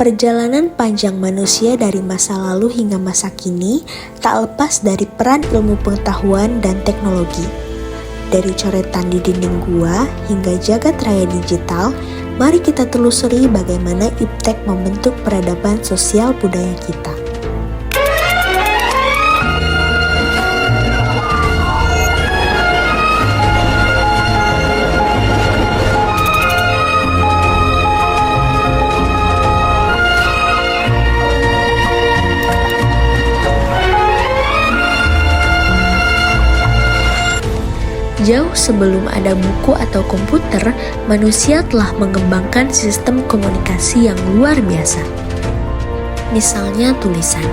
Perjalanan panjang manusia dari masa lalu hingga masa kini tak lepas dari peran ilmu pengetahuan dan teknologi. Dari coretan di dinding gua hingga jagat raya digital, mari kita telusuri bagaimana iptek membentuk peradaban sosial budaya kita. Jauh sebelum ada buku atau komputer, manusia telah mengembangkan sistem komunikasi yang luar biasa. Misalnya tulisan.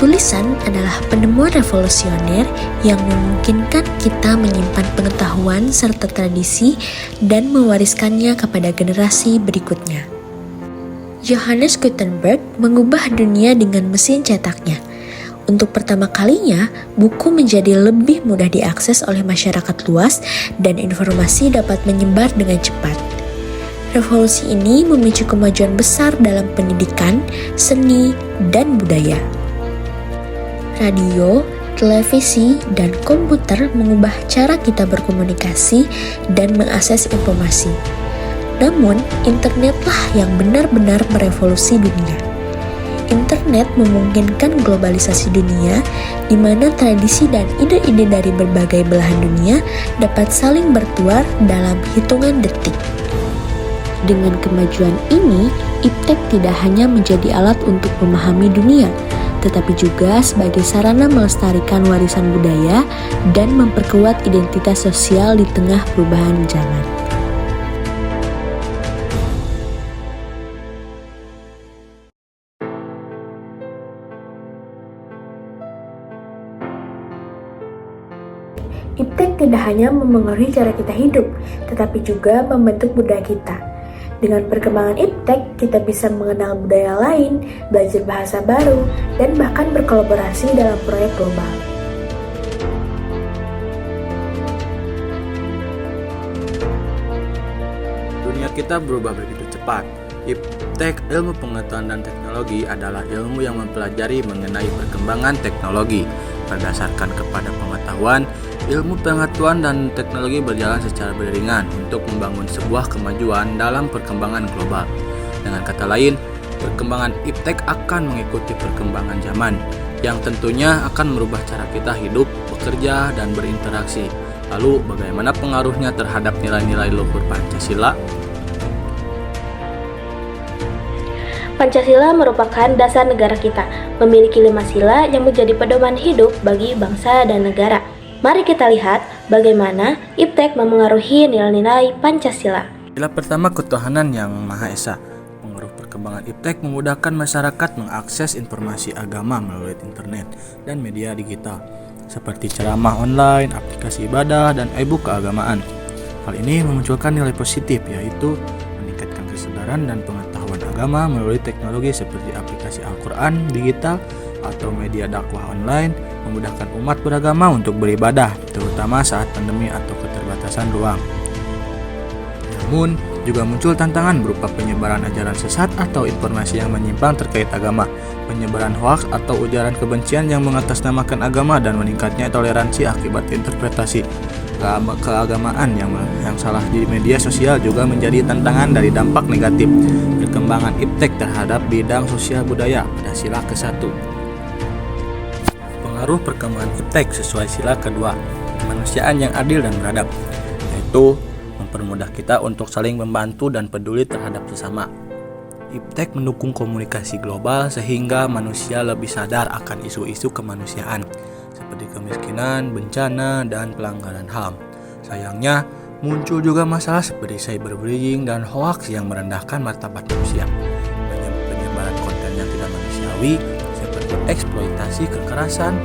Tulisan adalah penemuan revolusioner yang memungkinkan kita menyimpan pengetahuan serta tradisi dan mewariskannya kepada generasi berikutnya. Johannes Gutenberg mengubah dunia dengan mesin cetaknya. Untuk pertama kalinya, buku menjadi lebih mudah diakses oleh masyarakat luas dan informasi dapat menyebar dengan cepat. Revolusi ini memicu kemajuan besar dalam pendidikan, seni, dan budaya. Radio, televisi, dan komputer mengubah cara kita berkomunikasi dan mengakses informasi. Namun, internetlah yang benar-benar merevolusi dunia. Internet memungkinkan globalisasi dunia, di mana tradisi dan ide-ide dari berbagai belahan dunia dapat saling bertuar dalam hitungan detik. Dengan kemajuan ini, iptek tidak hanya menjadi alat untuk memahami dunia, tetapi juga sebagai sarana melestarikan warisan budaya dan memperkuat identitas sosial di tengah perubahan zaman. Iptek tidak hanya memengaruhi cara kita hidup, tetapi juga membentuk budaya kita. Dengan perkembangan iptek, kita bisa mengenal budaya lain, belajar bahasa baru, dan bahkan berkolaborasi dalam proyek global. Dunia kita berubah begitu cepat. Iptek, ilmu pengetahuan dan teknologi, adalah ilmu yang mempelajari mengenai perkembangan teknologi. Berdasarkan kepada pengetahuan, ilmu pengetahuan dan teknologi berjalan secara beriringan untuk membangun sebuah kemajuan dalam perkembangan global. Dengan kata lain, perkembangan iptek akan mengikuti perkembangan zaman, yang tentunya akan merubah cara kita hidup, bekerja, dan berinteraksi. Lalu, bagaimana pengaruhnya terhadap nilai-nilai luhur Pancasila? Pancasila merupakan dasar negara kita, memiliki 5 sila yang menjadi pedoman hidup bagi bangsa dan negara. Mari kita lihat bagaimana iptek memengaruhi nilai-nilai Pancasila. Sila pertama, ketuhanan yang Maha Esa. Pengaruh perkembangan iptek memudahkan masyarakat mengakses informasi agama melalui internet dan media digital, seperti ceramah online, aplikasi ibadah, dan e-book keagamaan. Hal ini memunculkan nilai positif, yaitu meningkatkan kesadaran dan pengetahuan agama melalui teknologi seperti aplikasi Al-Quran digital atau media dakwah online, memudahkan umat beragama untuk beribadah, terutama saat pandemi atau keterbatasan ruang. Namun, juga muncul tantangan berupa penyebaran ajaran sesat atau informasi yang menyimpang terkait agama, penyebaran hoaks atau ujaran kebencian yang mengatasnamakan agama, dan meningkatnya toleransi akibat interpretasi keagamaan yang salah di media sosial juga menjadi tantangan dari dampak negatif perkembangan iptek terhadap bidang sosial budaya pada sila ke-1. Pengaruh perkembangan iptek sesuai sila kedua, kemanusiaan yang adil dan beradab, yaitu mempermudah kita untuk saling membantu dan peduli terhadap sesama. Iptek mendukung komunikasi global sehingga manusia lebih sadar akan isu-isu kemanusiaan seperti kemiskinan, bencana, dan pelanggaran HAM. Sayangnya, muncul juga masalah seperti cyberbullying dan hoaks yang merendahkan martabat manusia. Penyebaran konten yang tidak manusiawi seperti eksploitasi kekerasan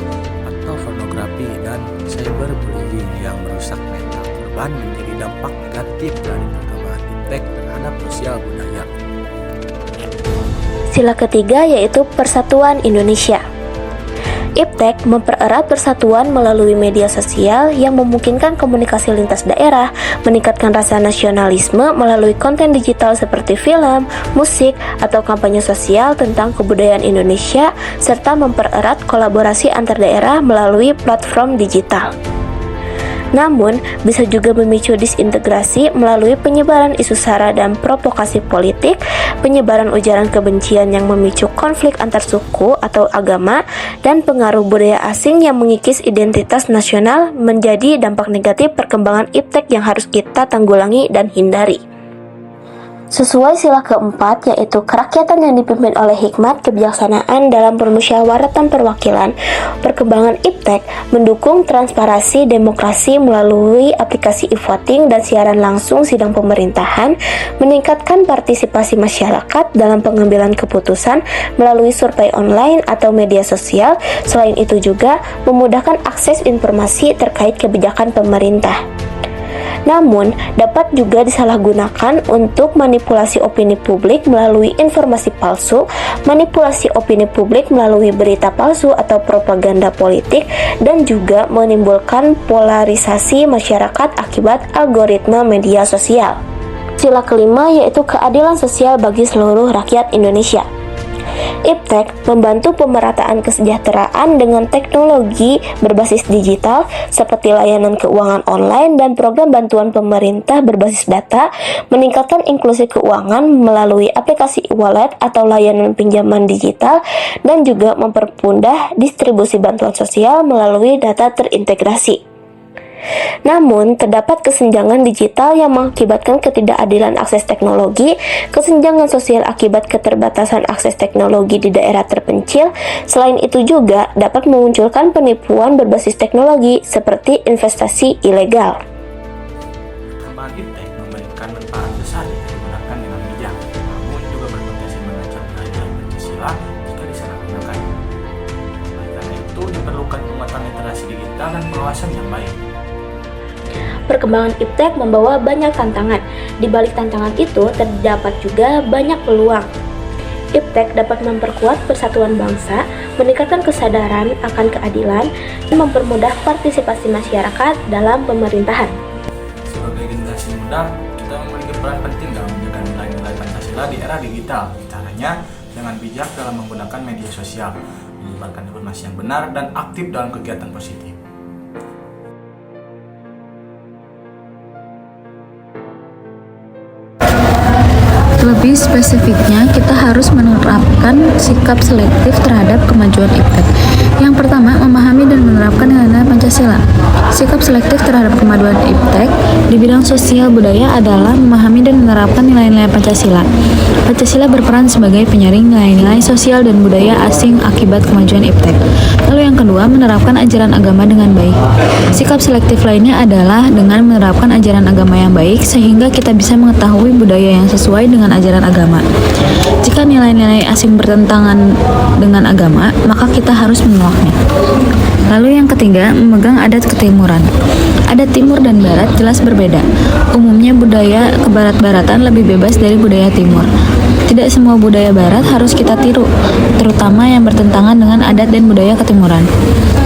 atau pornografi dan cyberbullying yang merusak mental korban menjadi dampak negatif dari perkembangan iptek terhadap sosial budaya. Sila ketiga yaitu Persatuan Indonesia. Iptek mempererat persatuan melalui media sosial yang memungkinkan komunikasi lintas daerah, meningkatkan rasa nasionalisme melalui konten digital seperti film, musik, atau kampanye sosial tentang kebudayaan Indonesia, serta mempererat kolaborasi antar daerah melalui platform digital. Namun, bisa juga memicu disintegrasi melalui penyebaran isu sara dan provokasi politik, penyebaran ujaran kebencian yang memicu konflik antar suku atau agama, dan pengaruh budaya asing yang mengikis identitas nasional menjadi dampak negatif perkembangan iptek yang harus kita tanggulangi dan hindari. Sesuai sila keempat, yaitu kerakyatan yang dipimpin oleh hikmat kebijaksanaan dalam permusyawaratan perwakilan, perkembangan iptek mendukung transparansi demokrasi melalui aplikasi e-voting dan siaran langsung sidang pemerintahan, meningkatkan partisipasi masyarakat dalam pengambilan keputusan melalui survei online atau media sosial. Selain itu juga memudahkan akses informasi terkait kebijakan pemerintah. Namun, dapat juga disalahgunakan untuk manipulasi opini publik melalui informasi palsu, manipulasi opini publik melalui berita palsu atau propaganda politik, dan juga menimbulkan polarisasi masyarakat akibat algoritma media sosial. Sila kelima yaitu keadilan sosial bagi seluruh rakyat Indonesia. Iptek membantu pemerataan kesejahteraan dengan teknologi berbasis digital seperti layanan keuangan online dan program bantuan pemerintah berbasis data, meningkatkan inklusi keuangan melalui aplikasi e-wallet atau layanan pinjaman digital, dan juga mempermudah distribusi bantuan sosial melalui data terintegrasi. Namun, terdapat kesenjangan digital yang mengakibatkan ketidakadilan akses teknologi, kesenjangan sosial akibat keterbatasan akses teknologi di daerah terpencil. Selain itu juga dapat memunculkan penipuan berbasis teknologi seperti investasi ilegal. Perkembangan iptek memberikan manfaat besar jika digunakan dengan bijak, namun juga berpotensi mengancam kehadiran Pancasila jika disalahgunakan. Oleh karena itu, diperlukan penguatan literasi digital dan pengawasan yang baik. Perkembangan iptek membawa banyak tantangan. Di balik tantangan itu, terdapat juga banyak peluang. Iptek dapat memperkuat persatuan bangsa, meningkatkan kesadaran akan keadilan, dan mempermudah partisipasi masyarakat dalam pemerintahan. Sebagai generasi muda, kita memiliki peran penting dalam menjaga nilai-nilai Pancasila di era digital. Caranya dengan bijak dalam menggunakan media sosial, menyebarkan informasi yang benar, dan aktif dalam kegiatan positif. Lebih spesifiknya, kita harus menerapkan sikap selektif terhadap kemajuan iptek. Yang pertama, memahami dan menerapkan nilai-nilai Pancasila. Sikap selektif terhadap kemajuan iptek di bidang sosial budaya adalah memahami dan menerapkan nilai-nilai Pancasila. Pancasila berperan sebagai penyaring nilai-nilai sosial dan budaya asing akibat kemajuan iptek. Lalu yang kedua, menerapkan ajaran agama dengan baik. Sikap selektif lainnya adalah dengan menerapkan ajaran agama yang baik sehingga kita bisa mengetahui budaya yang sesuai dengan ajaran agama. Jika nilai-nilai asing bertentangan dengan agama, maka kita harus menolaknya. Lalu yang ketiga, memegang adat ketimuran. Adat timur dan barat jelas berbeda. Umumnya budaya kebarat-baratan lebih bebas dari budaya timur. Tidak semua budaya barat harus kita tiru, terutama yang bertentangan dengan adat dan budaya ketimuran.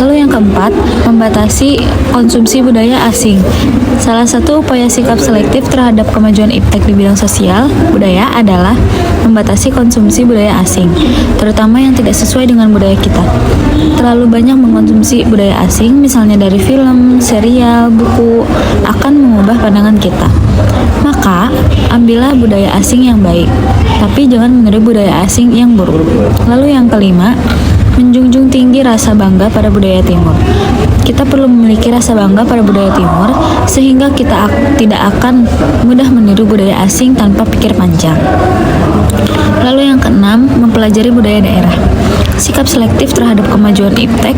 Lalu yang keempat, membatasi konsumsi budaya asing. Salah satu upaya sikap selektif terhadap kemajuan iptek di bidang sosial budaya adalah membatasi konsumsi budaya asing, terutama yang tidak sesuai dengan budaya kita. Terlalu banyak mengkonsumsi budaya asing, misalnya dari film, serial, buku, akan mengubah pandangan kita. Maka, ambillah budaya asing yang baik, tapi jangan meniru budaya asing yang buruk. Lalu yang kelima, menjunjung tinggi rasa bangga pada budaya timur. Kita perlu memiliki rasa bangga pada budaya timur, sehingga kita tidak akan mudah meniru budaya asing tanpa pikir panjang. Lalu yang keenam, mempelajari budaya daerah. Sikap selektif terhadap kemajuan iptek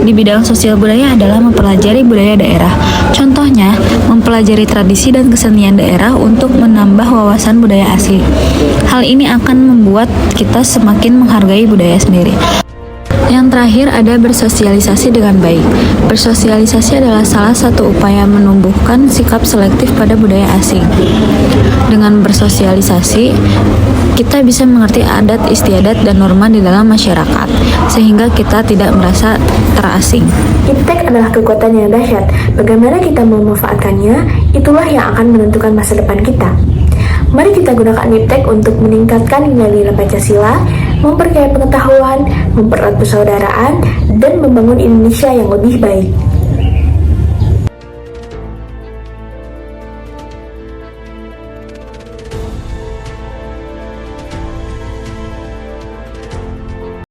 di bidang sosial budaya adalah mempelajari budaya daerah. Contohnya, mempelajari tradisi dan kesenian daerah untuk menambah wawasan budaya asli. Hal ini akan membuat kita semakin menghargai budaya sendiri. Yang terakhir ada bersosialisasi dengan baik. Bersosialisasi adalah salah satu upaya menumbuhkan sikap selektif pada budaya asing. Dengan bersosialisasi, kita bisa mengerti adat istiadat dan norma di dalam masyarakat, sehingga kita tidak merasa terasing. Iptek adalah kekuatan yang dahsyat. Bagaimana kita memanfaatkannya, itulah yang akan menentukan masa depan kita. Mari kita gunakan Iptek untuk meningkatkan nilai-nilai Pancasila, memperkaya pengetahuan, mempererat persaudaraan, dan membangun Indonesia yang lebih baik.